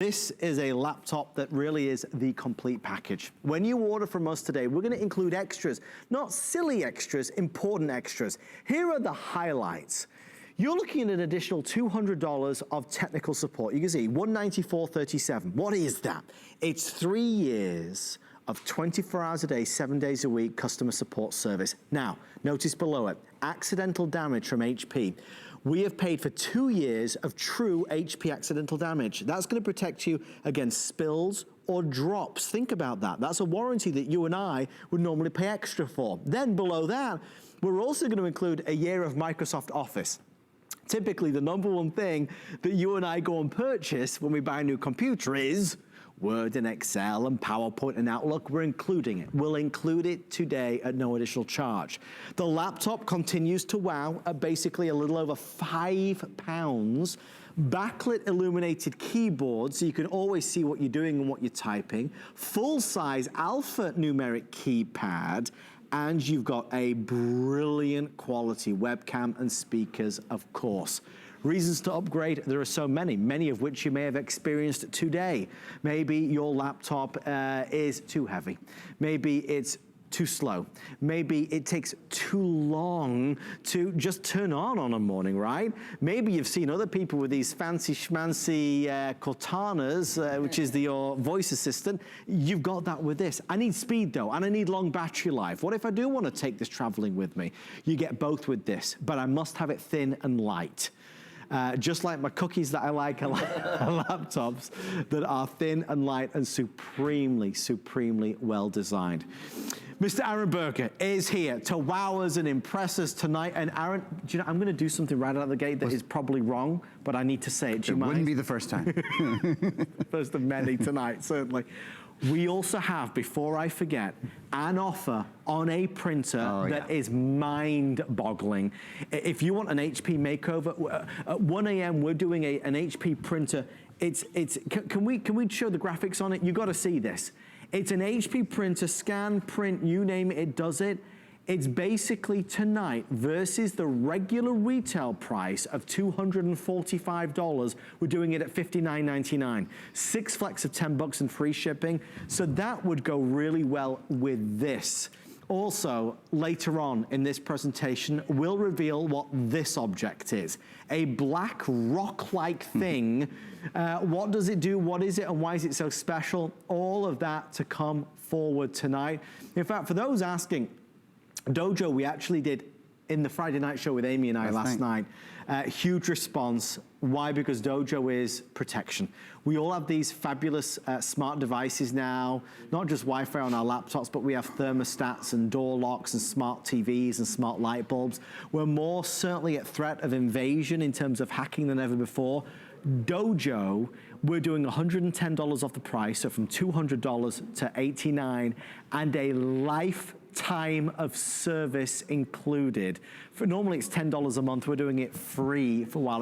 This is a laptop that really is the complete package. When you order from us today, we're gonna include extras, not silly extras, important extras. Here are the highlights. You're looking at an additional $200 of technical support. You can see $194.37. What is that? It's 3 years of 24 hours a day, 7 days a week customer support service. Now, notice below it, accidental damage from HP. We have paid for 2 years of true HP accidental damage. That's gonna protect you against spills or drops. Think about that. That's a warranty that you and I would normally pay extra for. Then below that, we're also gonna include a year of Microsoft Office. Typically, the number one thing that you and I go and purchase when we buy a new computer is Word and Excel and PowerPoint and Outlook. We're including it. We'll include it today at no additional charge. The laptop continues to wow at basically a little over £5. Backlit illuminated keyboard, so you can always see what you're doing and what you're typing. Full-size alphanumeric keypad, and you've got a brilliant quality webcam and speakers, of course. Reasons to upgrade, there are so many, many of which you may have experienced today. Maybe your laptop is too heavy. Maybe it's too slow. Maybe it takes too long to just turn on a morning, right? Maybe you've seen other people with these fancy schmancy Cortanas, which is your voice assistant. You've got that with this. I need speed though, and I need long battery life. What if I do want to take this traveling with me? You get both with this, but I must have it thin and light. Just like my cookies that I like laptops that are thin and light and supremely, supremely well designed. Mr. Aaron Berger is here to wow us and impress us tonight. And Aaron, do you know, I'm gonna do something right out of the gate that is probably wrong, but I need to say it. Do you mind? It wouldn't be the first time. First of many tonight, certainly. We also have, before I forget, an offer on a printer that is mind-boggling. If you want an HP makeover, at 1 a.m. we're doing an HP printer. Can we show the graphics on it? You got to see this. It's an HP printer, scan, print, you name it, it does it. It's basically tonight versus the regular retail price of $245. We're doing it at $59.99. 6 flex of 10 bucks and free shipping. So that would go really well with this. Also, later on in this presentation, we'll reveal what this object is. A black rock-like thing. What does it do? What is it? And why is it so special? All of that to come forward tonight. In fact, for those asking, Dojo, we actually did in the Friday night show with Amy and I last night. Huge response. Why? Because Dojo is protection. We all have these fabulous smart devices now, not just Wi-Fi on our laptops, but we have thermostats and door locks and smart TVs and smart light bulbs. We're more certainly at threat of invasion in terms of hacking than ever before. Dojo, we're doing $110 off the price, so from $200 to $89, and a lifetime of service included. For normally it's $10 a month, we're doing it free for while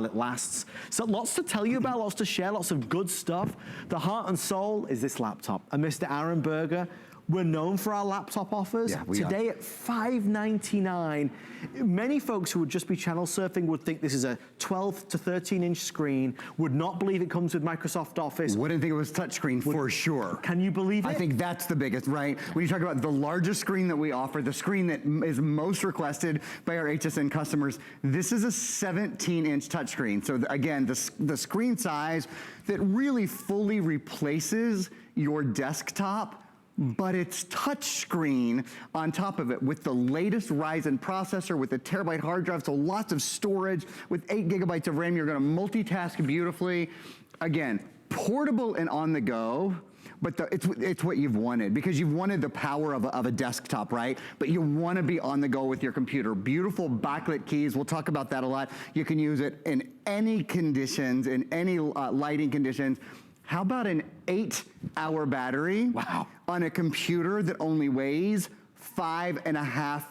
it lasts. So lots to tell you about, lots to share, lots of good stuff. The heart and soul is this laptop. And Mr. Aaron Berger, we're known for our laptop offers. Yeah, today at $599. Many folks who would just be channel surfing would think this is a 12 to 13-inch screen, would not believe it comes with Microsoft Office. Wouldn't think it was touchscreen for sure. Can you believe it? I think that's the biggest, right? When you talk about the largest screen that we offer, the screen that is most requested by our HSN customers, this is a 17-inch touchscreen. So again, the screen size that really fully replaces your desktop, but it's touchscreen on top of it with the latest Ryzen processor, with a terabyte hard drive, so lots of storage. With 8 gigabytes of RAM, you're gonna multitask beautifully. Again, portable and on the go, but it's what you've wanted, because you've wanted the power of a desktop, right? But you wanna be on the go with your computer. Beautiful backlit keys, we'll talk about that a lot. You can use it in any conditions, in any lighting conditions. How about an 8-hour battery on a computer that only weighs 5.5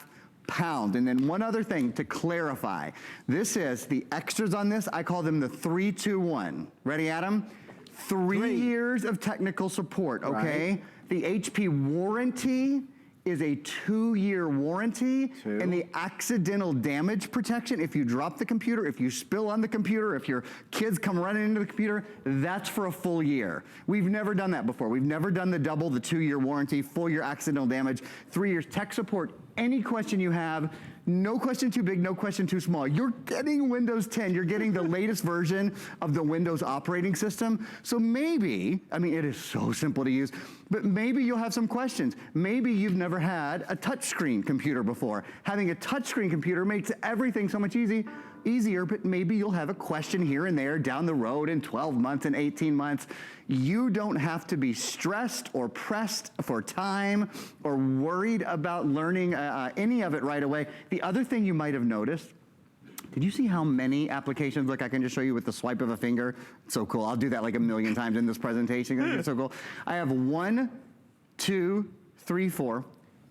pounds? And then one other thing to clarify, this is the extras on this, I call them the 3-2-1. Ready, Adam? 3 years of technical support, okay? Right. The HP warranty is a 2-year warranty, and the accidental damage protection, if you drop the computer, if you spill on the computer, if your kids come running into the computer, that's for a full year. We've never done that before. We've never done the double, the 2-year warranty, full year accidental damage, 3 years tech support. Any question you have, no question too big, no question too small. You're getting Windows 10. You're getting the latest version of the Windows operating system. So maybe, I mean, it is so simple to use, but maybe you'll have some questions. Maybe you've never had a touchscreen computer before. Having a touchscreen computer makes everything so much easier, but maybe you'll have a question here and there down the road in 12 months and 18 months. You don't have to be stressed or pressed for time or worried about learning any of it right away. The other thing you might have noticed, did you see how many applications? Look, I can just show you with the swipe of a finger. It's so cool. I'll do that like a million times in this presentation. It's so cool. I have 1, 2, 3, 4,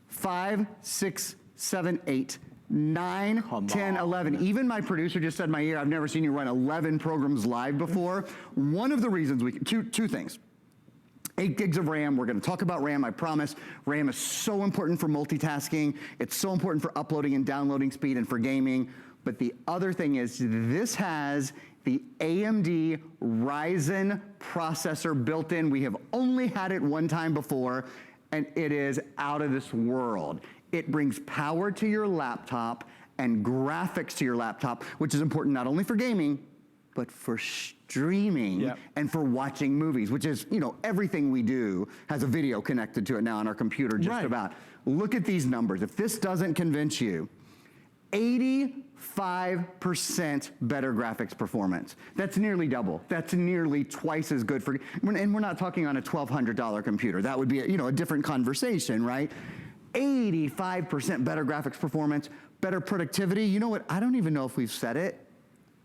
5, 6, 7, 8, 9, 10, 11. Even my producer just said in my ear, I've never seen you run 11 programs live before. One of the reasons two things. 8 gigs of RAM, we're gonna talk about RAM, I promise. RAM is so important for multitasking. It's so important for uploading and downloading speed and for gaming. But the other thing is this has the AMD Ryzen processor built in. We have only had it one time before, and it is out of this world. It brings power to your laptop and graphics to your laptop, which is important not only for gaming, but for streaming and for watching movies, which is, you know, everything we do has a video connected to it now on our computer just about. Look at these numbers. If this doesn't convince you, 85% better graphics performance. That's nearly double. That's nearly twice as good for, and we're not talking on a $1,200 computer. That would be, you know, a different conversation, right? 85% better graphics performance, better productivity. You know what? I don't even know if we've said it.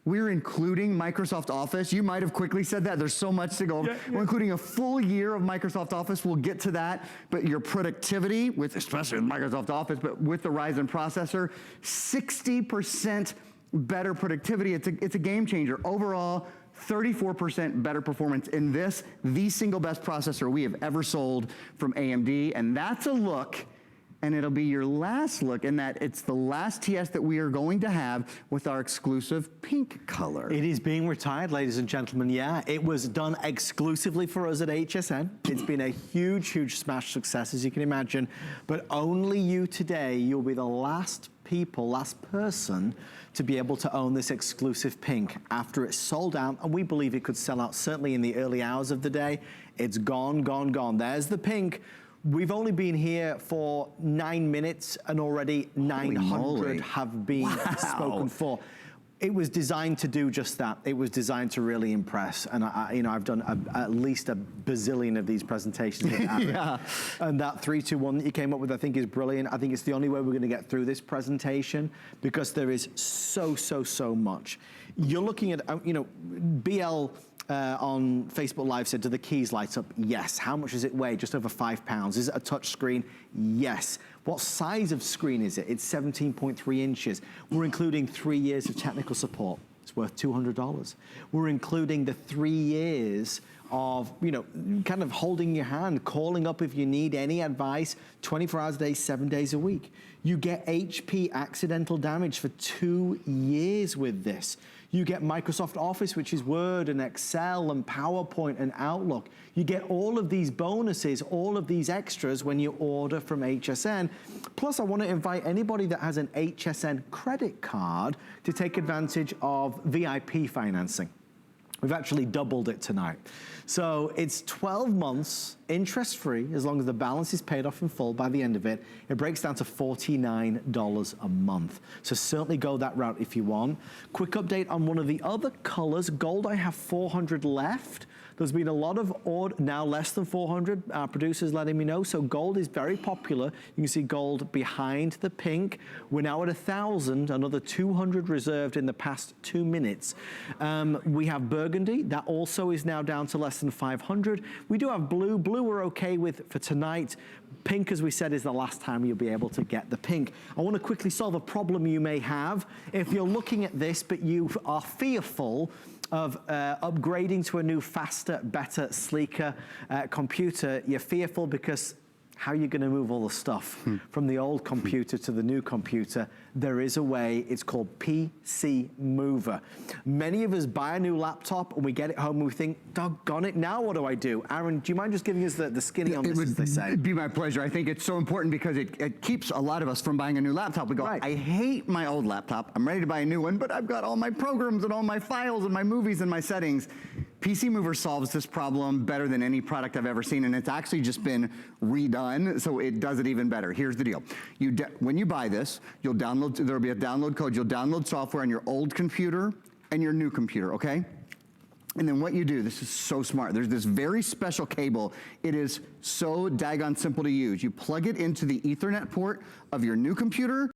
We're including Microsoft Office. You might have quickly said that. There's so much to go over. We're including a full year of Microsoft Office. We'll get to that. But your productivity, especially with Microsoft Office, but with the Ryzen processor, 60% better productivity. It's a game changer. Overall, 34% better performance in this, the single best processor we have ever sold from AMD. And that's a look. And it'll be your last look in that it's the last TS that we are going to have with our exclusive pink color. It is being retired, ladies and gentlemen. Yeah, it was done exclusively for us at HSN. It's been a huge, huge smash success, as you can imagine. But only you today, you'll be the last person to be able to own this exclusive pink after it's sold out. And we believe it could sell out certainly in the early hours of the day. It's gone, gone, gone. There's the pink. We've only been here for 9 minutes and already 900 have been spoken for. It was designed to do just that. It was designed to really impress. And I've done at least a bazillion of these presentations with Aaron. And that 3-2-1 that you came up with, I think is brilliant. I think it's the only way we're gonna get through this presentation because there is so much. You're looking at, BL, on Facebook Live said, do the keys light up? Yes. How much does it weigh? Just over 5 pounds. Is it a touch screen? Yes. What size of screen is it? It's 17.3 inches. We're including 3 years of technical support. It's worth $200. We're including the 3 years of, kind of holding your hand, calling up if you need any advice, 24 hours a day, 7 days a week. You get HP accidental damage for 2 years with this. You get Microsoft Office, which is Word and Excel and PowerPoint and Outlook. You get all of these bonuses, all of these extras when you order from HSN. Plus, I want to invite anybody that has an HSN credit card to take advantage of VIP financing. We've actually doubled it tonight. So it's 12 months interest-free as long as the balance is paid off in full by the end of it. It breaks down to $49 a month. So certainly go that route if you want. Quick update on one of the other colors. Gold, I have 400 left. There's been a lot of now less than 400 producers letting me know. So gold is very popular. You can see gold behind the pink. We're now at 1,000, another 200 reserved in the past 2 minutes. We have burgundy. That also is now down to less than 500. We do have blue. Blue we're okay with for tonight. Pink, as we said, is the last time you'll be able to get the pink. I want to quickly solve a problem you may have. If you're looking at this, but you are fearful of upgrading to a new, faster, better, sleeker computer, you're fearful because how are you going to move all the stuff from the old computer to the new computer? There is a way. It's called Pcmover. Many of us buy a new laptop and we get it home and we think, doggone it, now what do I do? Aaron, do you mind just giving us the skinny on this, as they say? It'd be my pleasure. I think it's so important because it keeps a lot of us from buying a new laptop. We go, Right. I hate my old laptop. I'm ready to buy a new one, but I've got all my programs and all my files and my movies and my settings. Pcmover solves this problem better than any product I've ever seen, and it's actually just been redone, so it does it even better. Here's the deal. When you buy this, you'll download, there'll be a download code. You'll download software on your old computer and your new computer, okay? And then what you do, this is so smart. There's this very special cable. It is so daggone simple to use. You plug it into the Ethernet port of your new computer,